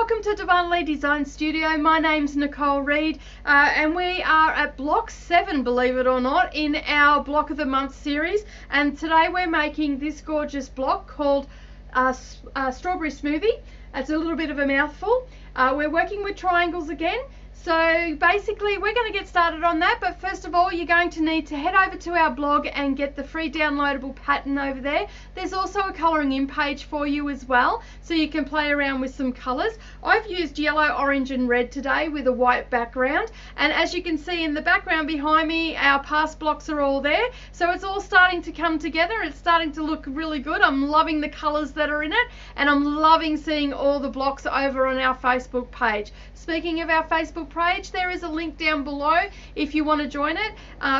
welcome to Darvanalee Design Studio. My name's Nicole and we are at block 7, believe it or not, in our block of the month series, and today we're making this gorgeous block called Strawberry Smoothie. It's a little bit of a mouthful. We're working with triangles again. So basically we're going to get started on that, but first of all you're going to need to head over to our blog and get the free downloadable pattern over there. There's also a colouring in page for you as well, so you can play around with some colours. I've used yellow, orange and red today with a white background, and as you can see in the background behind me, our past blocks are all there, so it's all starting to come together. It's starting to look really good. I'm loving the colours that are in it, and I'm loving seeing all the blocks over on our Facebook page. Speaking of our Facebook page, there is a link down below if you want to join it.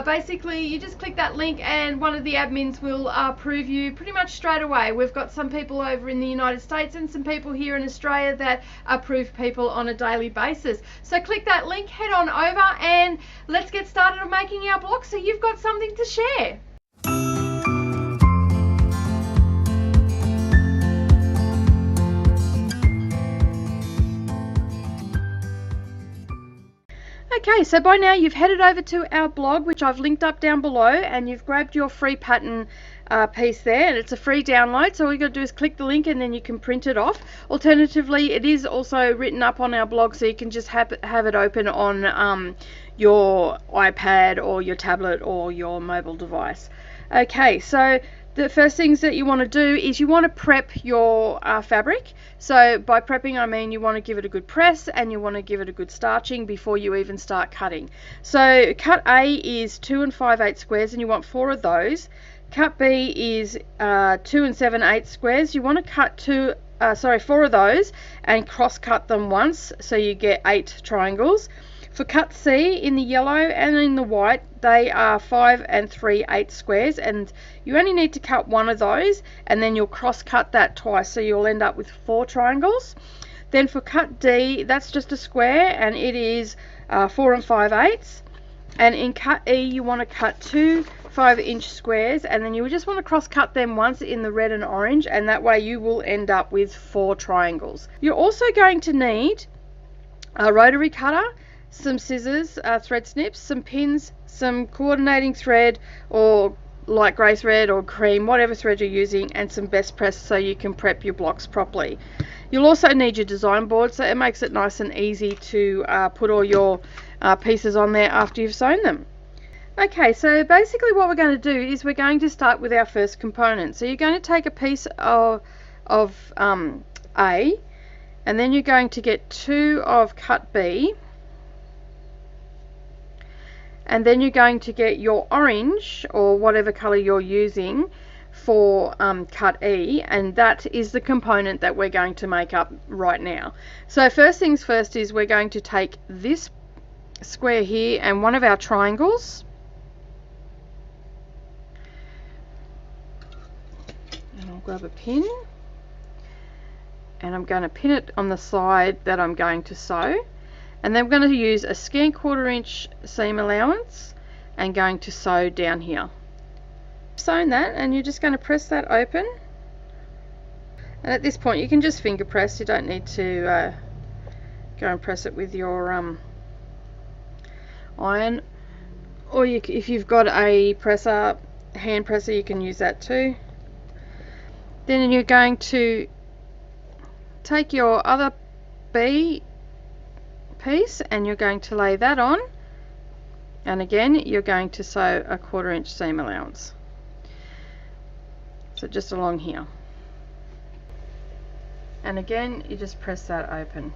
Basically you just click that link and one of the admins will approve you pretty much straight away. We've got some people over in the United States and some people here in Australia that approve people on a daily basis. So click that link, head on over, and let's get started on making our block so you've got something to share. Okay, so by now you've headed over to our blog, which I've linked up down below, and you've grabbed your free pattern piece there, and it's a free download, so all you got to do is click the link and then you can print it off. Alternatively, it is also written up on our blog, so you can just have it open on your iPad or your tablet or your mobile device. Okay, so the first things that you want to do is you want to prep your fabric. So by prepping I mean you want to give it a good press and you want to give it a good starching before you even start cutting. So cut A is 2 5/8 squares and you want 4 of those. Cut B is 2 7/8 squares. You want to cut 4 of those and cross cut them once so you get 8 triangles. For cut C, in the yellow and in the white, they are 5 3/8 squares, and you only need to cut 1 of those, and then you'll cross cut that twice, so you'll end up with 4 triangles. Then for cut D, that's just a square, and it is 4 5/8. And in cut E, you want to cut 2 5-inch squares, and then you just want to cross cut them once in the red and orange, and that way you will end up with 4 triangles. You're also going to need a rotary cutter, some scissors, thread snips, some pins, some coordinating thread or light grey thread or cream, whatever thread you're using, and some best press so you can prep your blocks properly. You'll also need your design board, so it makes it nice and easy to put all your pieces on there after you've sewn them. Okay, so basically what we're going to do is we're going to start with our first component. So you're going to take a piece of A, and then you're going to get 2 of cut B, and then you're going to get your orange or whatever color you're using for cut E, and that is the component that we're going to make up right now. So first things first is we're going to take this square here and one of our triangles, and I'll grab a pin, and I'm going to pin it on the side that I'm going to sew. And then we're going to use a scant 1/4 inch seam allowance and going to sew down here. Sewn that, and you're just going to press that open, and at this point you can just finger press. You don't need to go and press it with your iron, or if you've got a presser, hand presser, you can use that too. Then you're going to take your other B piece and you're going to lay that on, and again you're going to sew a 1/4 inch seam allowance, so just along here, and again you just press that open.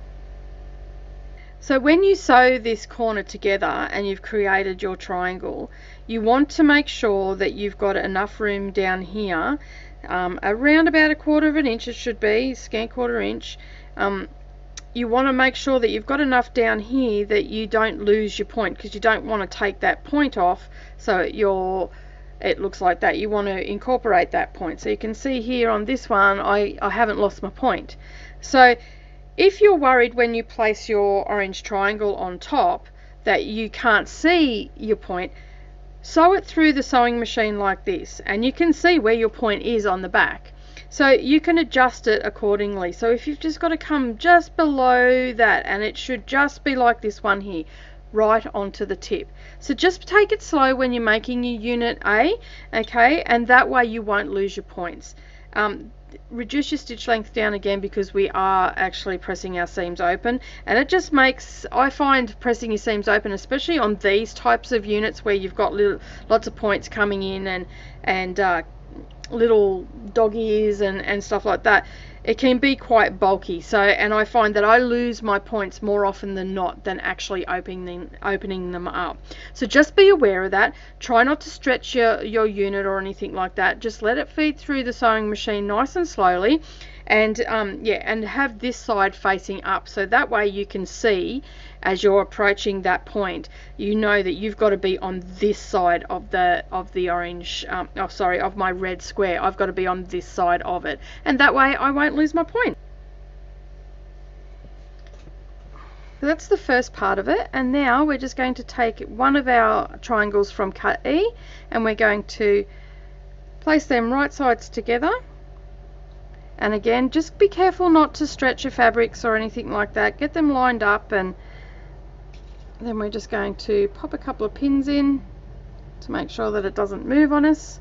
So when you sew this corner together and you've created your triangle, you want to make sure that you've got enough room down here, around about a 1/4 inch it should be, scant 1/4 inch. You want to make sure that you've got enough down here that you don't lose your point, because you don't want to take that point off so it looks like that. You want to incorporate that point. So you can see here on this one I haven't lost my point. So if you're worried when you place your orange triangle on top that you can't see your point, sew it through the sewing machine like this, and you can see where your point is on the back. So you can adjust it accordingly. So if you've just got to come just below that, and it should just be like this one here, right onto the tip. So just take it slow when you're making your unit A, okay, and that way you won't lose your points. Reduce your stitch length down again, because we are actually pressing our seams open, and it just makes, I find pressing your seams open, especially on these types of units where you've got lots of points coming in and little dog ears and stuff like that, it can be quite bulky. So, and I find that I lose my points more often than not than actually opening them up. So just be aware of that. Try not to stretch your unit or anything like that. Just let it feed through the sewing machine nice and slowly, and yeah, and have this side facing up, so that way you can see as you're approaching that point, you know that you've got to be on this side of the orange, of my red square. I've got to be on this side of it, and that way I won't lose my point. So that's the first part of it, and now we're just going to take one of our triangles from cut E, and we're going to place them right sides together. And again, just be careful not to stretch your fabrics or anything like that. Get them lined up, and then we're just going to pop a couple of pins in to make sure that it doesn't move on us.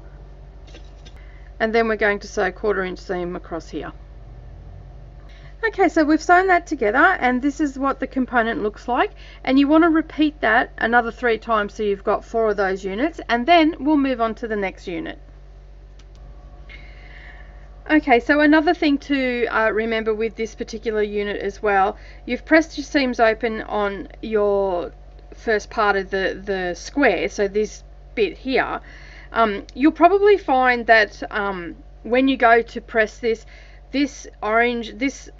And then we're going to sew 1/4 inch seam across here. Okay, so we've sewn that together, and this is what the component looks like, and you want to repeat that another 3 times, so you've got 4 of those units, and then we'll move on to the next unit. Okay, so another thing to remember with this particular unit as well, you've pressed your seams open on your first part of the square, so this bit here. You'll probably find that when you go to press this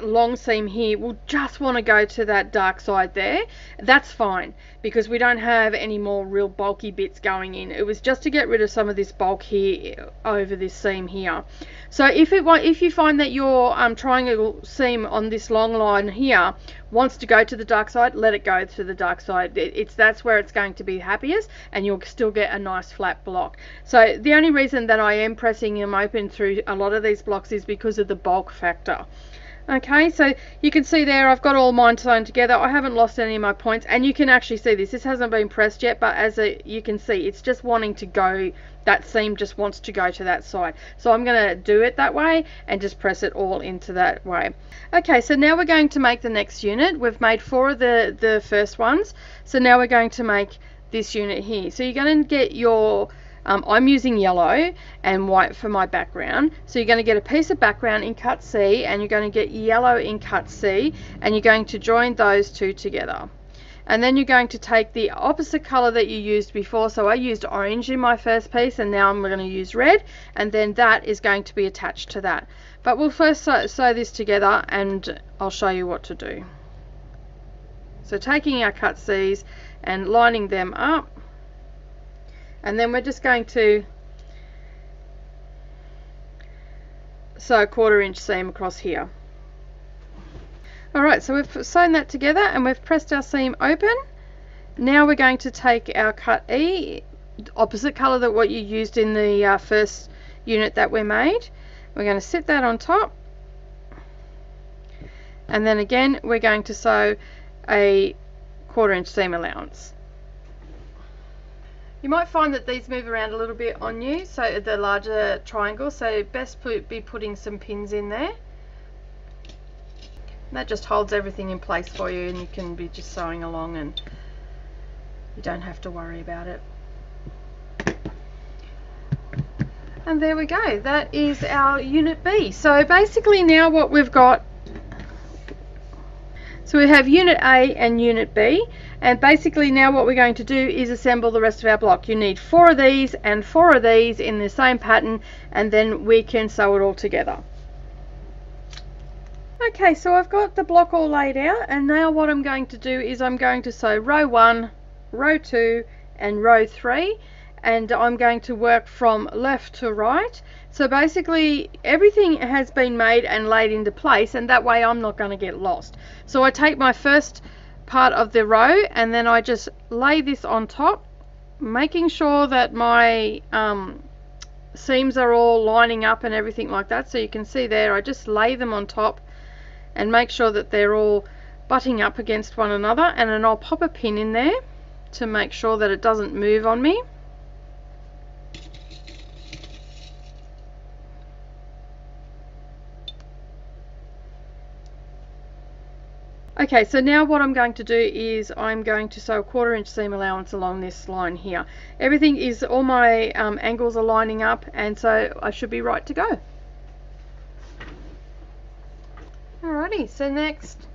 long seam here will just want to go to that dark side there. That's fine, because we don't have any more real bulky bits going in. It was just to get rid of some of this bulk here over this seam here. So if you find that your triangle seam on this long line here wants to go to the dark side, let it go to the dark side. That's where it's going to be happiest, and you'll still get a nice flat block. So the only reason that I am pressing them open through a lot of these blocks is because of the bulk factor. Okay, so you can see there I've got all mine sewn together. I haven't lost any of my points, and you can actually see this hasn't been pressed yet, but you can see it's just wanting to go, that seam just wants to go to that side. So I'm going to do it that way and just press it all into that way. Okay, so now we're going to make the next unit. We've made 4 of the first ones, so now we're going to make this unit here. So you're going to get your I'm using yellow and white for my background, so you're going to get a piece of background in cut C, and you're going to get yellow in cut C, and you're going to join those 2 together. And then you're going to take the opposite color that you used before. So I used orange in my first piece, and now I'm going to use red, and then that is going to be attached to that. But we'll first sew this together, and I'll show you what to do. So taking our cut C's and lining them up, and then we're just going to sew 1/4 inch seam across here. Alright, so we've sewn that together and we've pressed our seam open. Now we're going to take our cut E, opposite colour that what you used in the first unit that we made. We're going to sit that on top, and then again we're going to sew a 1/4 inch seam allowance. You might find that these move around a little bit on you, so the larger triangle, so best be putting some pins in there. That just holds everything in place for you, and you can be just sewing along and you don't have to worry about it. And there we go, that is our unit B. So basically now what we've got, so we have unit A and unit B, and basically now what we're going to do is assemble the rest of our block. You need 4 of these and 4 of these in the same pattern, and then we can sew it all together. Okay, so I've got the block all laid out, and now what I'm going to do is I'm going to sew row 1, row 2 and row 3, and I'm going to work from left to right. So basically everything has been made and laid into place, and that way I'm not going to get lost. So I take my first part of the row and then I just lay this on top, making sure that my seams are all lining up and everything like that. So you can see there, I just lay them on top and make sure that they're all butting up against one another, and then I'll pop a pin in there to make sure that it doesn't move on me. Okay, so now what I'm going to do is I'm going to sew a 1/4 inch seam allowance along this line here. Everything is, all my angles are lining up, and so I should be right to go. Alrighty, so next,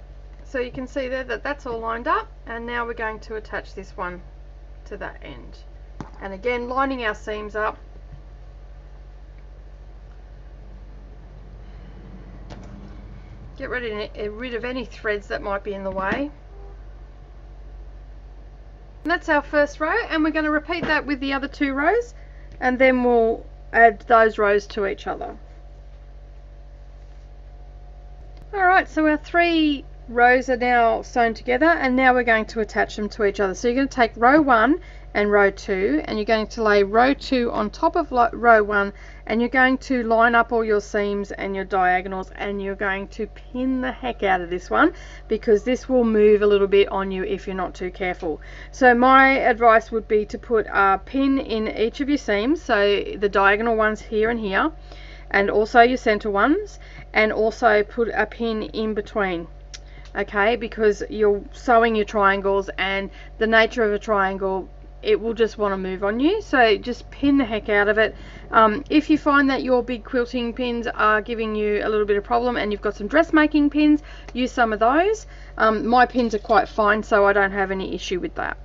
so you can see there that that's all lined up, and now we're going to attach this one to that end. And again, lining our seams up. Get rid of any threads that might be in the way. And that's our first row, and we're going to repeat that with the other 2 rows, and then we'll add those rows to each other. Alright, so our 3 rows are now sewn together, and now we're going to attach them to each other. So you're going to take row 1 and row 2, and you're going to lay row 2 on top of row 1, and you're going to line up all your seams and your diagonals, and you're going to pin the heck out of this one, because this will move a little bit on you if you're not too careful. So my advice would be to put a pin in each of your seams, so the diagonal ones here and here, and also your center ones, and also put a pin in between. Okay, because you're sewing your triangles, and the nature of a triangle, it will just want to move on you, so just pin the heck out of it. If you find that your big quilting pins are giving you a little bit of problem and you've got some dressmaking pins, use some of those. My pins are quite fine, so I don't have any issue with that.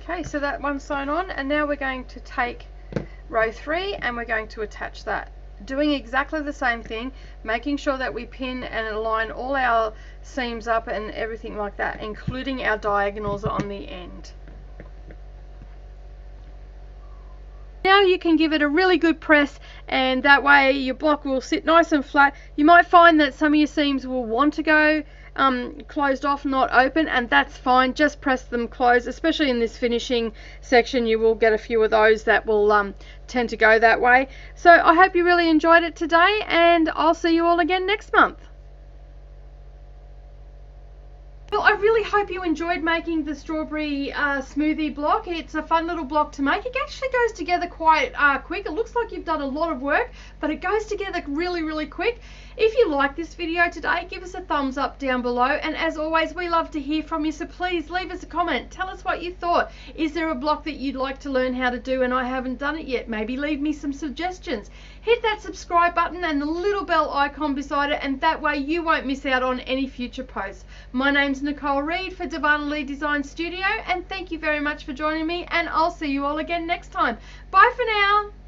Okay, so that one's sewn on, and now we're going to take row 3 and we're going to attach that. Doing exactly the same thing, making sure that we pin and align all our seams up and everything like that, including our diagonals on the end. Now you can give it a really good press, and that way your block will sit nice and flat. You might find that some of your seams will want to go closed off, not open, and that's fine. Just press them closed, especially in this finishing section. You will get a few of those that will tend to go that way. So I hope you really enjoyed it today, and I'll see you all again next month. Well, I really hope you enjoyed making the strawberry smoothie block. It's a fun little block to make. It actually goes together quite quick. It looks like you've done a lot of work, but it goes together really, really quick. If you like this video today, give us a thumbs up down below, and as always, we love to hear from you, so please leave us a comment. Tell us what you thought. Is there a block that you'd like to learn how to do and I haven't done it yet? Maybe leave me some suggestions. Hit that subscribe button and the little bell icon beside it, and that way you won't miss out on any future posts. My name's Nicole Reid for Darvanalee Design Studio, and thank you very much for joining me, and I'll see you all again next time. Bye for now.